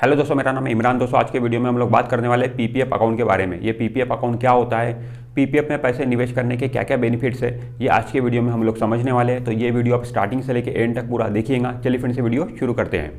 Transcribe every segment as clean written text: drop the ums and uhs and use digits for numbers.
Hello दोस्तों, मेरा नाम है इमरान। दोस्तों, आज के वीडियो में हम लोग बात करने वाले हैं पीपीएफ अकाउंट के बारे में। ये पीपीएफ अकाउंट क्या होता है, पीपीएफ में पैसे निवेश करने के क्या क्या बेनिफिट्स है, ये आज के वीडियो में हम लोग समझने वाले हैं। तो ये वीडियो आप स्टार्टिंग से लेकर एंड तक पूरा देखिएगा। चलिए फिर से वीडियो शुरू करते हैं।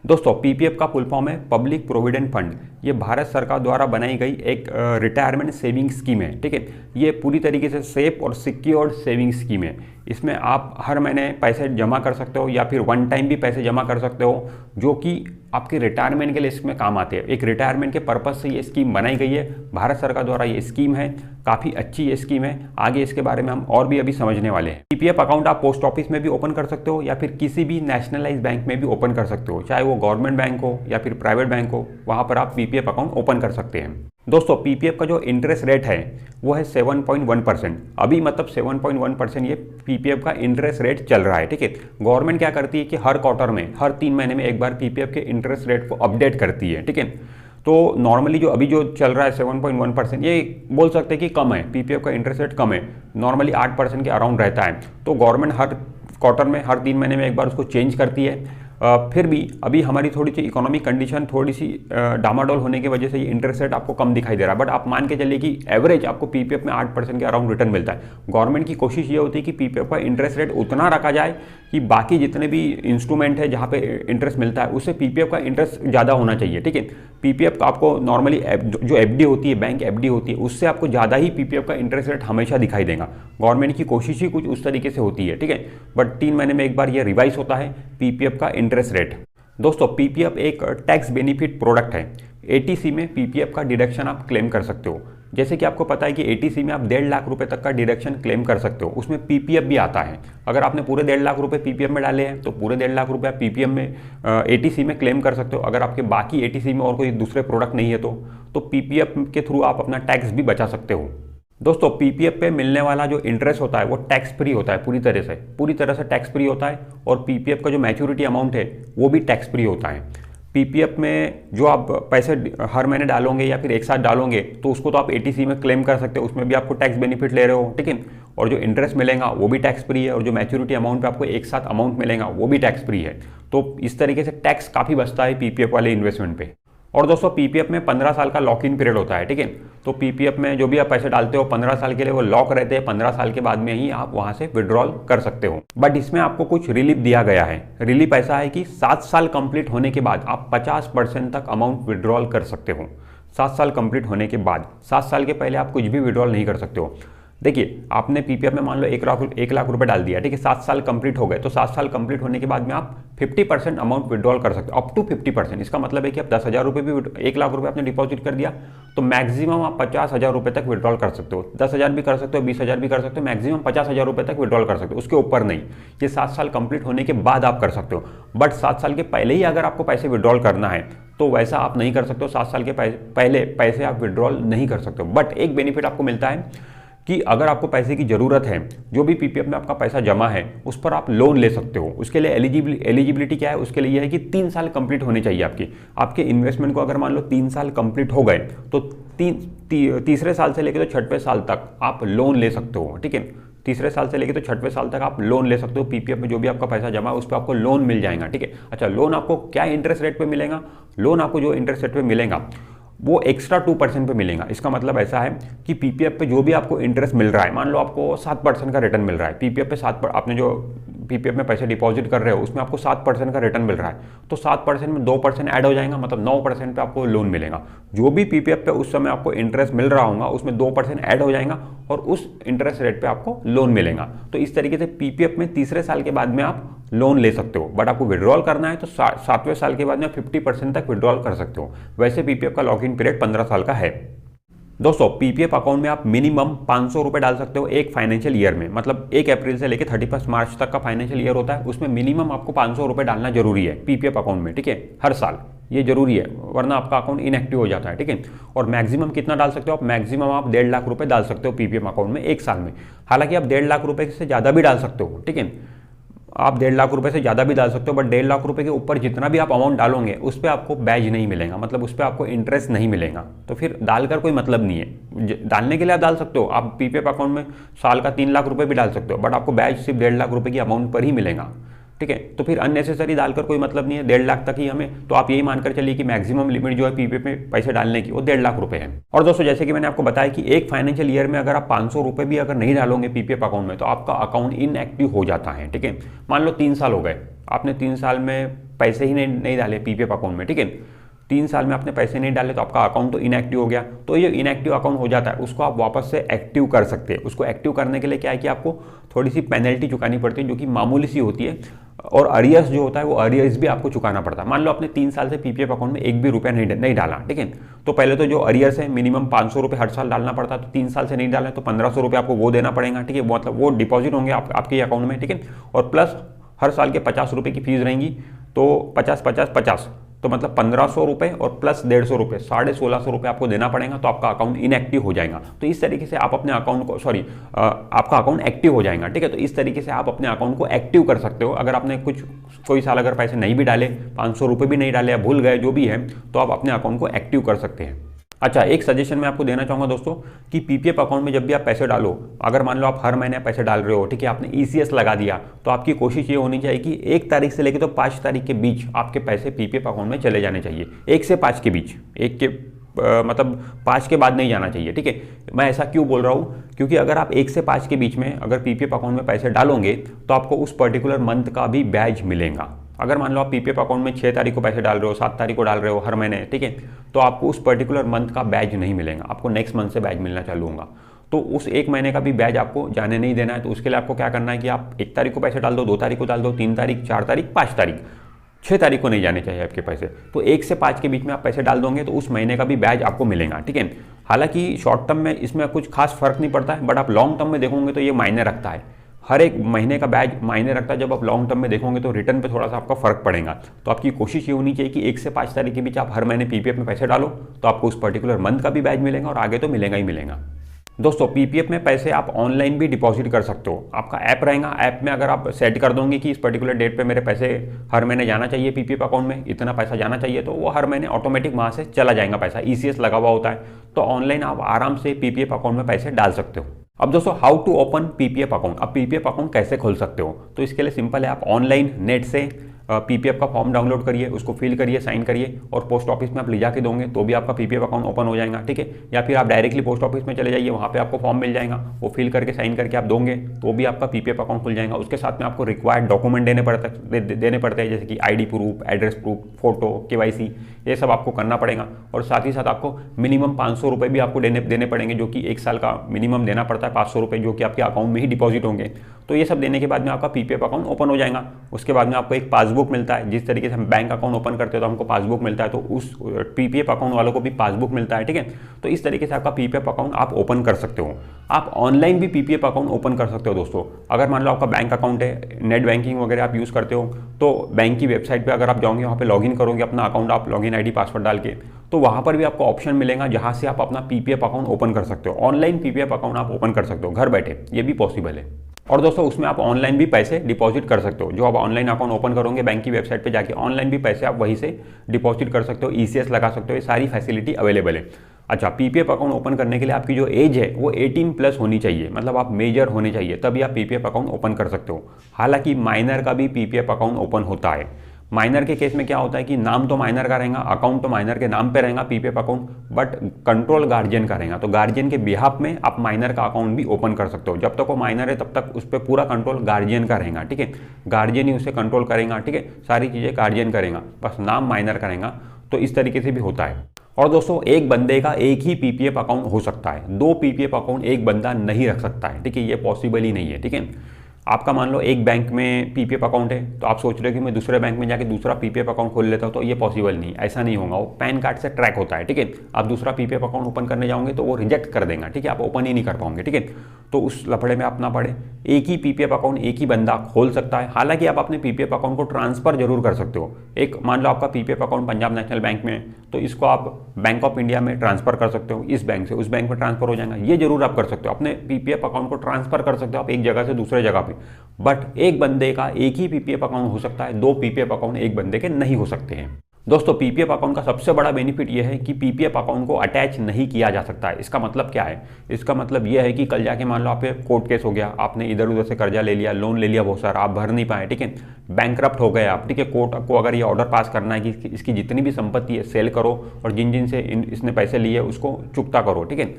दोस्तों, पीपीएफ का फुल फॉर्म है पब्लिक प्रोविडेंट फंड। ये भारत सरकार द्वारा बनाई गई एक रिटायरमेंट सेविंग स्कीम है। ठीक है, ये पूरी तरीके से सेफ और सिक्योर्ड सेविंग स्कीम है। इसमें आप हर महीने पैसे जमा कर सकते हो या फिर वन टाइम भी पैसे जमा कर सकते हो, जो कि आपके रिटायरमेंट के लिए इसमें काम आते हैं। एक रिटायरमेंट के पर्पज़ से ये स्कीम बनाई गई है, भारत सरकार द्वारा ये स्कीम है। काफ़ी अच्छी ये स्कीम है। आगे इसके बारे में हम और भी अभी समझने वाले हैं। पीपीएफ अकाउंट आप पोस्ट ऑफिस में भी ओपन कर सकते हो या फिर किसी भी नेशनलाइज बैंक में भी ओपन कर सकते हो, चाहे वो गवर्नमेंट बैंक हो या फिर प्राइवेट बैंक हो, वहाँ पर आप पीपीएफ अकाउंट ओपन कर सकते हैं। दोस्तों, पीपीएफ का जो इंटरेस्ट रेट है वो है 7.1%। अभी मतलब 7.1% ये पीपीएफ का इंटरेस्ट रेट चल रहा है। ठीक है, गवर्नमेंट क्या करती है कि हर क्वार्टर में, हर 3 महीने में एक बार पीपीएफ के इंटरेस्ट रेट को अपडेट करती है। ठीक है, तो नॉर्मली जो अभी जो चल रहा है 7.1%, ये बोल सकते हैं कि कम है। पीपीएफ का इंटरेस्ट रेट कम है, नॉर्मली 8% के अराउंड रहता है। तो गवर्नमेंट हर क्वार्टर में, हर 3 महीने में एक बार उसको चेंज करती है। फिर भी अभी हमारी थोड़ी सी इकोनॉमिक कंडीशन थोड़ी सी डामाडोल होने की वजह से ये इंटरेस्ट रेट आपको कम दिखाई दे रहा है। बट आप मान के चलिए कि एवरेज आपको पीपीएफ में 8% के अराउंड रिटर्न मिलता है। गवर्नमेंट की कोशिश ये होती है कि पीपीएफ का इंटरेस्ट रेट उतना रखा जाए कि बाकी जितने भी इंस्ट्रूमेंट है जहाँ पे इंटरेस्ट मिलता है उससे पीपीएफ का इंटरेस्ट ज़्यादा होना चाहिए। ठीक है, पीपीएफ का आपको नॉर्मली जो एफडी होती है, बैंक एफडी होती है, उससे आपको ज़्यादा ही पीपीएफ का इंटरेस्ट रेट हमेशा दिखाई देगा। गवर्नमेंट की कोशिश ही कुछ उस तरीके से होती है। ठीक है, बट 3 महीने में एक बार ये रिवाइज होता है पीपीएफ का इंटरेस्ट रेट। दोस्तों, पीपीएफ एक टैक्स बेनिफिट प्रोडक्ट है। एटीसी में पीपीएफ का डिडक्शन आप क्लेम कर सकते हो। जैसे कि आपको पता है कि एटीसी में आप 1.5 लाख रुपए तक का डिडक्शन क्लेम कर सकते हो, उसमें पीपीएफ भी आता है। अगर आपने पूरे 1.5 लाख रुपए पीपीएफ में डाले हैं तो पूरे 1.5 लाख रुपए आप पीपीएफ में एटीसी में क्लेम कर सकते हो। अगर आपके बाकी एटीसी में और कोई दूसरे प्रोडक्ट नहीं है तो पीपीएफ के थ्रू आप अपना टैक्स भी बचा सकते हो। दोस्तों, पीपीएफ पे मिलने वाला जो इंटरेस्ट होता है वो टैक्स फ्री होता है, पूरी तरह से टैक्स फ्री होता है। और पीपीएफ का जो मैच्योरिटी अमाउंट है वो भी टैक्स फ्री होता है। पीपीएफ में जो आप पैसे हर महीने डालोगे या फिर एक साथ डालोगे तो उसको तो आप एटीसी में क्लेम कर सकते हो, उसमें भी आपको टैक्स बेनिफिट ले रहे हो। ठीक है, और जो इंटरेस्ट मिलेगा वो भी टैक्स फ्री है, और जो मैच्योरिटी अमाउंट पे आपको एक साथ अमाउंट मिलेगा वो भी टैक्स फ्री है। तो इस तरीके से टैक्स काफ़ी बचता है पीपीएफ वाले इन्वेस्टमेंट पे। और दोस्तों, पीपीएफ में 15 साल का लॉक इन पीरियड होता है। ठीक है, तो पीपीएफ में जो भी आप पैसे डालते हो 15 साल के लिए वो लॉक रहते हैं। 15 साल के बाद में ही आप वहां से विड्रॉल कर सकते हो। बट इसमें आपको कुछ रिलीफ दिया गया है। रिलीफ ऐसा है कि 7 साल कंप्लीट होने के बाद आप 50% तक अमाउंट विड्रॉल कर सकते हो। 7 साल कंप्लीट होने के बाद, 7 साल के पहले आप कुछ भी विड्रॉल नहीं कर सकते हो। देखिए, आपने पीपीएफ में मान लो 1 लाख रुपए डाल दिया। ठीक है, 7 साल कंप्लीट हो गए तो 7 साल कंप्लीट होने के बाद में आप 50% अमाउंट विड्रॉल कर सकते हो, अप टू 50%। इसका मतलब है कि आप 10,000 रुपये भी, 1 लाख रुपए आपने डिपॉजिट कर दिया तो मैक्सिमम आप 50,000 रुपये तक विड्रॉल कर सकते हो। 10,000 भी कर सकते हो, 20,000 भी कर सकते हो, मैक्सिमम 50,000 रुपये तक विड्रॉल कर सकते हो, उसके ऊपर नहीं। ये 7 साल कंप्लीट होने के बाद आप कर सकते हो। बट 7 साल के पहले ही अगर आपको पैसे विड्रॉल करना है तो वैसा आप नहीं कर सकते हो। 7 साल के पहले पैसे आप विड्रॉल नहीं कर सकते हो। बट एक बेनिफिट आपको मिलता है कि अगर आपको पैसे की ज़रूरत है, जो भी पीपीएफ में आपका पैसा जमा है उस पर आप लोन ले सकते हो। उसके लिए एलिजिबिलिटी क्या है, उसके लिए यह है कि 3 साल कंप्लीट होने चाहिए आपके इन्वेस्टमेंट को। अगर मान लो 3 साल कंप्लीट हो गए तो तीसरे साल से लेकर तो 6वें साल तक आप लोन ले सकते हो। ठीक है, तीसरे साल से लेकर तो 6वें साल तक आप लोन ले सकते हो। पीपीएफ में जो भी आपका पैसा जमा है उस पर आपको लोन मिल जाएगा। ठीक है, अच्छा, लोन आपको क्या इंटरेस्ट रेट पे मिलेगा? लोन आपको जो इंटरेस्ट रेट पे मिलेगा वो एक्स्ट्रा 2% पे मिलेगा। इसका मतलब ऐसा है कि पीपीएफ पे जो भी आपको इंटरेस्ट मिल रहा है, मान लो आपको 7% का रिटर्न मिल रहा है पीपीएफ पे, आपने जो पीपीएफ में पैसे डिपॉजिट कर रहे हो उसमें आपको 7% का रिटर्न मिल रहा है, तो 7% में 2% ऐड हो जाएगा, मतलब 9% पे आपको लोन मिलेगा। जो भी पीपीएफ पे उस समय आपको इंटरेस्ट मिल रहा होगा उसमें 2% ऐड हो जाएगा और उस इंटरेस्ट रेट पे आपको लोन मिलेगा। तो इस तरीके से पीपीएफ में तीसरे साल के बाद में आप लोन ले सकते हो। बट आपको विड्रॉल करना है तो 7वें साल के बाद में 50% तक विड्रॉल कर सकते हो। वैसे पीपीएफ का लॉक इन पीरियड 15 साल का है। दोस्तों, पीपीएफ अकाउंट में आप मिनिमम 500 रुपये डाल सकते हो एक फाइनेंशियल ईयर में। मतलब 1 अप्रैल से लेकर 31 मार्च तक का फाइनेंशियल ईयर होता है, उसमें मिनिमम आपको 500 रुपये डालना जरूरी है पीपीएफ अकाउंट में। ठीक है, हर साल ये जरूरी है, वरना आपका अकाउंट इनएक्टिव हो जाता है। ठीक है, और मैक्सिमम कितना डाल सकते हो आप? मैक्सिमम आप 1.5 लाख रुपये डाल सकते हो पीपीएफ अकाउंट में एक साल में। हालांकि आप 1.5 लाख रुपये से ज़्यादा भी डाल सकते हो। ठीक है, आप 1.5 लाख रुपए से ज़्यादा भी डाल सकते हो, बट 1.5 लाख रुपए के ऊपर जितना भी आप अमाउंट डालोगे उस पर आपको बैज नहीं मिलेगा, मतलब उस पर आपको इंटरेस्ट नहीं मिलेगा। तो फिर डालकर कोई मतलब नहीं है। डालने के लिए आप डाल सकते हो, आप पीपीएफ अकाउंट में साल का 3 लाख रुपए भी डाल सकते हो, बट आपको बैज सिर्फ 1.5 लाख रुपए की अमाउंट पर ही मिलेगा। ठीक है। तो फिर अननेसेसरी डालकर कोई मतलब नहीं है, 1.5 लाख तक ही हमें, तो आप यही मानकर चलिए कि मैक्सिमम लिमिट जो है पीपीएफ में पैसे डालने की वो 1.5 लाख रुपए है। और दोस्तों जैसे कि मैंने आपको बताया कि एक फाइनेंशियल ईयर में अगर आप 500 रुपए भी अगर नहीं डालोगे पीपीएफ अकाउंट में तो आपका अकाउंट इनएक्टिव हो जाता है, ठीक है। मान लो 3 साल हो गए, आपने 3 साल में पैसे ही नहीं डाले पीपीएफ अकाउंट में, ठीक है, 3 साल में आपने पैसे नहीं डाले तो आपका अकाउंट तो इनएक्टिव हो गया। तो ये इनएक्टिव अकाउंट हो जाता है, उसको आप वापस से एक्टिव कर सकते हैं। उसको एक्टिव करने के लिए क्या है कि आपको थोड़ी सी पेनल्टी चुकानी पड़ती है जो कि मामूली सी होती है, और अरियर्स जो होता है वो अरियर्स भी आपको चुकाना पड़ता है। मान लो आपने 3 साल से पीपीएफ अकाउंट में एक भी रुपया नहीं डाला, ठीक है, तो पहले तो जो अरियर्स है मिनिमम 500 रुपये हर साल डालना पड़ता है, तो 3 साल से नहीं डाला तो 1500 रुपये आपको वो देना पड़ेगा, ठीक है, मतलब वो डिपॉजिट होंगे आपके अकाउंट में, ठीक है, और प्लस हर साल के 50 रुपये की फीस रहेंगी, तो 50 तो मतलब 1500 रुपये और प्लस 150 रुपये 1650 रुपये आपको देना पड़ेगा, तो आपका अकाउंट इनएक्टिव हो जाएगा। तो इस तरीके से आप अपने अकाउंट को आपका अकाउंट एक्टिव हो जाएगा, ठीक है। तो इस तरीके से आप अपने अकाउंट को एक्टिव कर सकते हो। अगर आपने कोई साल अगर पैसे नहीं भी डाले, 500 रुपये भी नहीं डाले या भूल गए जो भी है, तो आप अपने अकाउंट को एक्टिव कर सकते हैं। अच्छा, एक सजेशन मैं आपको देना चाहूँगा दोस्तों कि पीपीएफ अकाउंट में जब भी आप पैसे डालो, अगर मान लो आप हर महीने पैसे डाल रहे हो, ठीक है, आपने ईसीएस लगा दिया, तो आपकी कोशिश ये होनी चाहिए कि 1 तारीख से लेकर तो 5 तारीख के बीच आपके पैसे पीपीएफ अकाउंट में चले जाने चाहिए। 1 से 5 के बीच, मतलब 5 के बाद नहीं जाना चाहिए, ठीक है। मैं ऐसा क्यों बोल रहा हूँ, क्योंकि अगर आप 1 से 5 के बीच में अगर पीपीएफ अकाउंट में पैसे डालोगे तो आपको उस पर्टिकुलर मंथ का भी ब्याज मिलेगा। अगर मान लो आप पीपीएफ अकाउंट में 6 तारीख को पैसे डाल रहे हो, 7 तारीख को डाल रहे हो हर महीने, ठीक है, तो आपको उस पर्टिकुलर मंथ का ब्याज नहीं मिलेगा, आपको नेक्स्ट मंथ से ब्याज मिलना चालू होगा। तो उस 1 महीने का भी ब्याज आपको जाने नहीं देना है। तो उसके लिए आपको क्या करना है कि आप 1 तारीख को पैसे डाल दो, 2 तारीख को डाल दो, 3 तारीख, 4 तारीख, 5 तारीख, 6 तारीख को नहीं जाने चाहिए आपके पैसे। तो 1 से 5 के बीच में आप पैसे डाल दोगे तो उस महीने का भी ब्याज आपको मिलेगा, ठीक है। हालांकि शॉर्ट टर्म में इसमें कुछ खास फर्क नहीं पड़ता है, बट आप लॉन्ग टर्म में देखोगे तो ये मायने रखता है। हर एक महीने का ब्याज मायने रखता है। जब आप लॉन्ग टर्म में देखोगे तो रिटर्न पे थोड़ा सा आपका फर्क पड़ेगा। तो आपकी कोशिश ये होनी चाहिए कि 1 से 5 तारीख के बीच आप हर महीने पीपीएफ में पैसे डालो, तो आपको उस पर्टिकुलर मंथ का भी ब्याज मिलेगा और आगे तो मिलेगा ही मिलेगा। दोस्तों पीपीएफ में पैसे आप ऑनलाइन भी डिपॉजिट कर सकते हो। आपका ऐप रहेगा, ऐप में अगर आप सेट कर दोगे कि इस पर्टिकुलर डेट पे मेरे पैसे हर महीने जाना चाहिए पीपीएफ अकाउंट में, इतना पैसा जाना चाहिए, तो वो हर महीने ऑटोमेटिक वहाँ से चला जाएगा पैसा। ईसीएस लगा हुआ होता है, तो ऑनलाइन आप आराम से पीपीएफ अकाउंट में पैसे डाल सकते हो। अब दोस्तों how to open PPF account, अब पीपीएफ अकाउंट कैसे खोल सकते हो, तो इसके लिए सिंपल है, आप ऑनलाइन नेट से पीपीएफ का फॉर्म डाउनलोड करिए, उसको फिल करिए, साइन करिए और पोस्ट ऑफिस में आप ले जाके दोगे तो भी आपका पीपीएफ अकाउंट ओपन हो जाएगा, ठीक है। या फिर आप डायरेक्टली पोस्ट ऑफिस में चले जाइए, वहाँ पे आपको फॉर्म मिल जाएगा, वो फिल करके साइन करके आप दोगे तो भी आपका पीपीएफ अकाउंट खुल जाएगा। उसके साथ में आपको रिक्वायर्ड डॉक्यूमेंट देने पड़ते हैं, जैसे कि ID proof, address proof, photo, KYC, ये सब आपको करना पड़ेगा। और साथ ही साथ आपको मिनिमम 500 रुपये भी आपको देने पड़ेंगे, जो कि 1 साल का मिनिमम देना पड़ता है, 500 रुपये, जो कि आपके अकाउंट में ही डिपॉजिट होंगे। तो ये सब देने के बाद में आपका पीपीएफ अकाउंट ओपन हो जाएगा। उसके बाद में आपको एक पासबुक मिलता है, जिस तरीके से हम बैंक अकाउंट ओपन करते हैं तो हमको पासबुक मिलता है, तो उस पीपीएफ अकाउंट वालों को भी पासबुक मिलता है, ठीक है। तो इस तरीके से आपका पीपीएफ अकाउंट आप ओपन कर सकते हो। आप ऑनलाइन भी पीपीएफ अकाउंट ओपन कर सकते हो दोस्तों। अगर मान लो आपका बैंक अकाउंट है, नेट बैंकिंग वगैरह आप यूज़ करते हो, तो बैंक की वेबसाइट पर अगर आप जाओगे, वहाँ पर लॉगिन करोगे अपना अकाउंट, आप लॉगिन आईडी पासवर्ड डाल के, तो वहाँ पर भी आपको ऑप्शन मिलेगा जहाँ से आप अपना पीपीएफ अकाउंट ओपन कर सकते हो। ऑनलाइन पीपीएफ अकाउंट आप ओपन कर सकते हो घर बैठे, ये भी पॉसिबल है। और दोस्तों उसमें आप ऑनलाइन भी पैसे डिपॉजिट कर सकते हो। जो आप ऑनलाइन अकाउंट ओपन करोगे बैंक की वेबसाइट पे जाके, ऑनलाइन भी पैसे आप वहीं से डिपॉजिट कर सकते हो, ईसीएस लगा सकते हो, ये सारी फैसिलिटी अवेलेबल है। अच्छा, पीपीएफ अकाउंट ओपन करने के लिए आपकी जो एज है वो 18+ होनी चाहिए, मतलब आप मेजर होने चाहिए, तभी आप पीपीएफ अकाउंट ओपन कर सकते हो। हालांकि माइनर का भी पीपीएफ अकाउंट ओपन होता है। माइनर के केस में क्या होता है कि नाम तो माइनर का रहेगा, अकाउंट तो माइनर के नाम पे रहेगा PPF account, but control guardian का रहेगा। तो गार्जियन के बिहाफ में आप माइनर का अकाउंट भी ओपन कर सकते हो। जब तक वो माइनर है तब तक उस पर पूरा कंट्रोल गार्जियन का रहेगा, ठीक है। गार्जियन ही उसे कंट्रोल करेगा, ठीक है, सारी चीज़ें गार्जियन करेगा, बस नाम माइनर का रहेगा। तो इस तरीके से भी होता है। और दोस्तों एक बंदे का एक ही पीपीएफ अकाउंट हो सकता है, 2 पीपीएफ अकाउंट एक बंदा नहीं रख सकता है, ठीक है, ये पॉसिबल ही नहीं है, ठीक है। आपका मान लो एक बैंक में पीपीएफ अकाउंट है, तो आप सोच रहे हो कि मैं दूसरे बैंक में जाके दूसरा पीपीएफ अकाउंट खोल लेता हूँ, तो ये पॉसिबल नहीं, ऐसा नहीं होगा। वो पैन कार्ड से ट्रैक होता है, ठीक है। आप दूसरा पीपीएफ अकाउंट ओपन करने जाओगे तो वो रिजेक्ट कर देगा, ठीक है, आप ओपन ही नहीं कर पाओगे, ठीक है। तो उस लफड़े में आप ना पड़े, एक ही पीपीएफ अकाउंट एक ही बंदा खोल सकता है। हालांकि आप अपने पीपीएफ अकाउंट को ट्रांसफर जरूर कर सकते हो। एक मान लो आपका PPF account Punjab national bank में है, तो इसको आप बैंक ऑफ इंडिया में ट्रांसफर कर सकते हो, इस बैंक से उस बैंक में ट्रांसफर हो जाएगा, ये जरूर आप कर सकते हो। अपने पीपीएफ अकाउंट को ट्रांसफर कर सकते हो आप एक जगह से दूसरे जगह पे, बट एक बंदे का एक ही पीपीएफ अकाउंट हो सकता है, 2 पीपीएफ अकाउंट एक बंदे के नहीं हो सकते हैं। दोस्तों पीपीएफ अकाउंट का सबसे बड़ा बेनिफिट यह है कि पीपीएफ अकाउंट को अटैच नहीं किया जा सकता है। इसका मतलब क्या है? इसका मतलब यह है कि कल जाके मान लो आप पे कोर्ट केस हो गया, आपने इधर उधर से कर्जा ले लिया, लोन ले लिया बहुत सारा, आप भर नहीं पाए, ठीक है, बैंकरप्ट हो गए आप, ठीक है, कोर्ट को अगर ये ऑर्डर पास करना है कि इसकी जितनी भी संपत्ति है सेल करो और जिन जिन से इसने पैसे लिए उसको चुकता करो, ठीक है,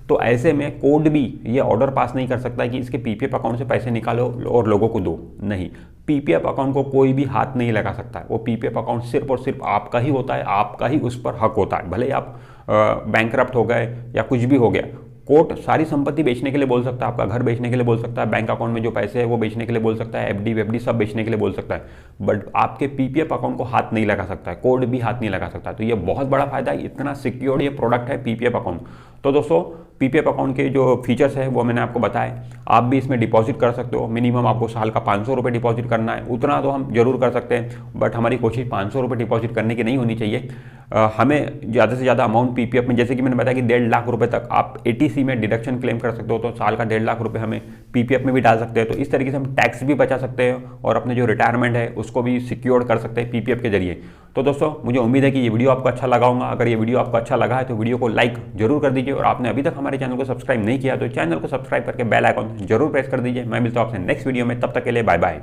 तो ऐसे में कोर्ट भी ये ऑर्डर पास नहीं कर सकता कि इसके पीपीएफ अकाउंट से पैसे निकालो और लोगों को दो। नहीं, पीपीएफ अकाउंट को कोई भी हाथ नहीं लगा सकता है। वो पीपीएफ अकाउंट सिर्फ और सिर्फ आपका ही होता है, आपका ही उस पर हक होता है। भले ही आप बैंकरप्ट हो गए या कुछ भी हो गया, कोर्ट सारी संपत्ति बेचने के लिए बोल सकता है, आपका घर बेचने के लिए बोल सकता है, बैंक अकाउंट में जो पैसे है वो बेचने के लिए बोल सकता है, एफडी वेफडी सब बेचने के लिए बोल सकता है, बट आपके पीपीएफ अकाउंट को हाथ नहीं लगा सकता है, कोर्ट भी हाथ नहीं लगा सकता। तो ये बहुत बड़ा फायदा है, इतना सिक्योर्ड ये प्रोडक्ट है पीपीएफ अकाउंट। तो दोस्तों पीपीएफ अकाउंट के जो फीचर्स है वो मैंने आपको बताए। आप भी इसमें डिपॉजिट कर सकते हो। मिनिमम आपको साल का 500 रुपये डिपॉजिट करना है, उतना तो हम जरूर कर सकते हैं, बट हमारी कोशिश 500 रुपये डिपॉजिट करने की नहीं होनी चाहिए। हमें ज़्यादा से ज़्यादा अमाउंट पीपीएफ में, जैसे कि मैंने बताया कि 1.5 लाख रुपए तक आप एटीसी में डिडक्शन क्लेम कर सकते हो, तो साल का 1.5 लाख रुपए हमें पीपीएफ में भी डाल सकते हैं। तो इस तरीके से हम टैक्स भी बचा सकते हैं और अपने जो रिटायरमेंट है उसको भी सिक्योर कर सकते हैं पीपीएफ के जरिए। तो दोस्तों मुझे उम्मीद है कि ये वीडियो आपको अच्छा लगा होगा। अगर ये वीडियो आपको अच्छा लगा है तो वीडियो को लाइक जरूर कर दीजिए और आपने अभी तक हमारे चैनल को सब्सक्राइब नहीं किया तो चैनल को सब्सक्राइब करके बेल आइकॉन जरूर प्रेस कर दीजिए। मैं मिलता हूं आपसे नेक्स्ट वीडियो में, तब तक के लिए बाय बाय।